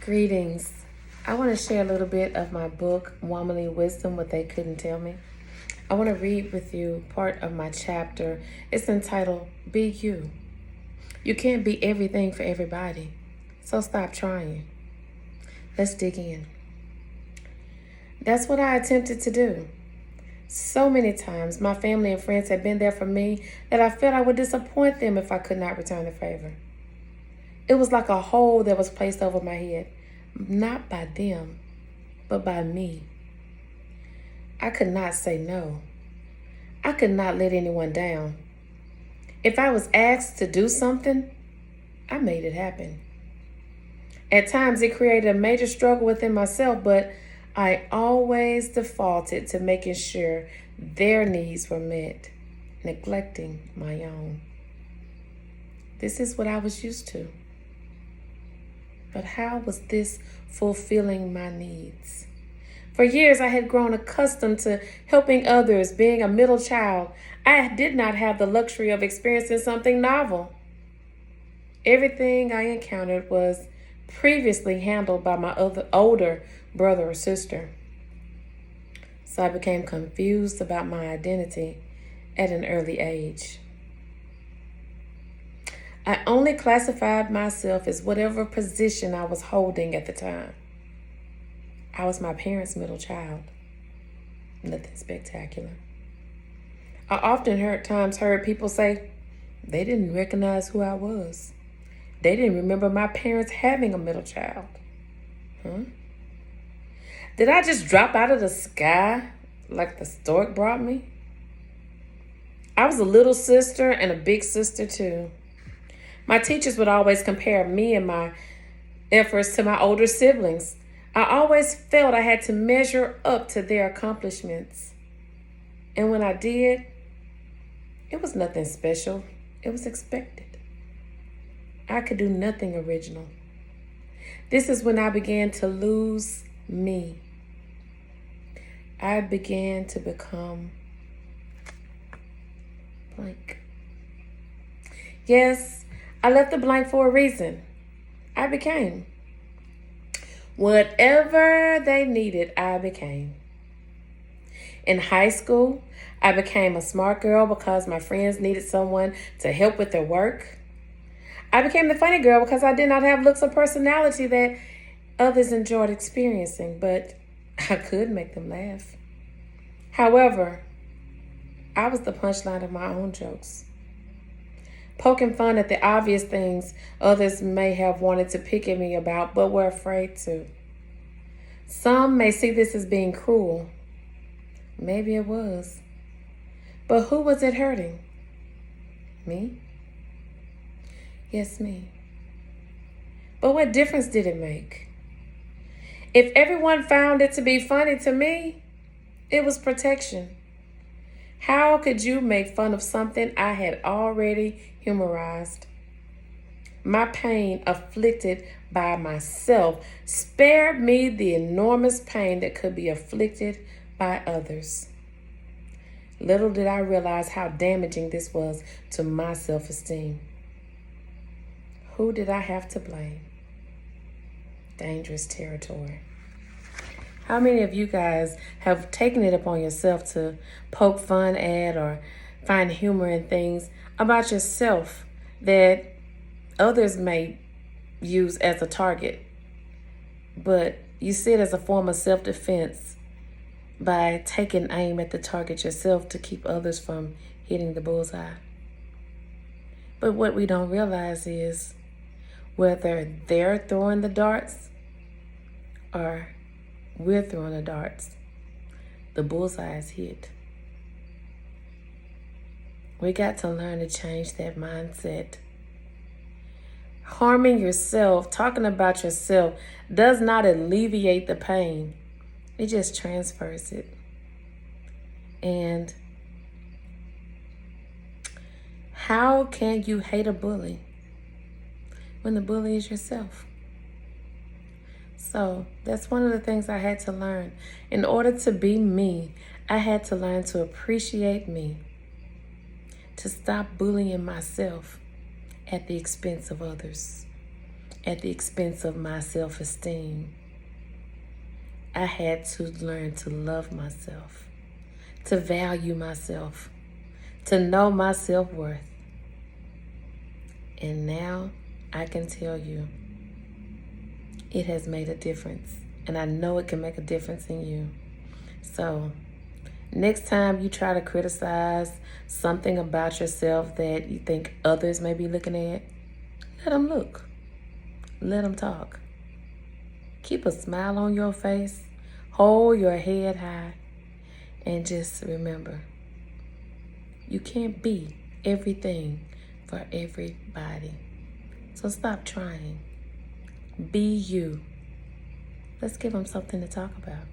Greetings. I want to share a little bit of my book, Womanly Wisdom, What They Couldn't Tell Me. I want to read with you part of my chapter. It's entitled, Be You. You can't be everything for everybody, so stop trying. Let's dig in. That's what I attempted to do. So many times, my family and friends had been there for me that I felt I would disappoint them if I could not return the favor. It was like a hole that was placed over my head, not by them, but by me. I could not say no. I could not let anyone down. If I was asked to do something, I made it happen. At times, it created a major struggle within myself, but I always defaulted to making sure their needs were met, neglecting my own. This is what I was used to. But how was this fulfilling my needs? For years, I had grown accustomed to helping others, being a middle child. I did not have the luxury of experiencing something novel. Everything I encountered was previously handled by my older brother or sister. So I became confused about my identity at an early age. I only classified myself as whatever position I was holding at the time. I was my parents' middle child. Nothing spectacular. I often heard people say they didn't recognize who I was. They didn't remember my parents having a middle child. Did I just drop out of the sky like the stork brought me? I was a little sister and a big sister too. My teachers would always compare me and my efforts to my older siblings. I always felt I had to measure up to their accomplishments. And when I did, it was nothing special. It was expected. I could do nothing original. This is when I began to lose me. I began to become blank. Yes, I left the blank for a reason. I became. Whatever they needed, I became. In high school, I became a smart girl because my friends needed someone to help with their work. I became the funny girl because I did not have looks or personality that others enjoyed experiencing, but I could make them laugh. However, I was the punchline of my own jokes, poking fun at the obvious things others may have wanted to pick at me about but were afraid to. Some may see this as being cruel. Maybe it was. But who was it hurting? Me? Yes, me. But what difference did it make? If everyone found it to be funny, to me, it was protection. How could you make fun of something I had already humorized? My pain, afflicted by myself, spared me the enormous pain that could be afflicted by others. Little did I realize how damaging this was to my self-esteem. Who did I have to blame? Dangerous territory. How many of you guys have taken it upon yourself to poke fun at or find humor in things about yourself that others may use as a target, but you see it as a form of self-defense by taking aim at the target yourself to keep others from hitting the bullseye? But what we don't realize is whether they're throwing the darts or we're throwing the darts, the bullseye is hit. We got to learn to change that mindset. Harming yourself, talking about yourself, does not alleviate the pain. It just transfers it. And how can you hate a bully when the bully is yourself? So that's one of the things I had to learn. In order to be me, I had to learn to appreciate me, to stop bullying myself at the expense of others. at the expense of my self-esteem. I had to learn to love myself, to value myself, to know my self-worth. And now I can tell you it has made a difference. And I know it can make a difference in you. So next time you try to criticize something about yourself that you think others may be looking at, let them look. Let them talk. Keep a smile on your face. Hold your head high. And just remember, you can't be everything for everybody. So stop trying. Be you. Let's give them something to talk about.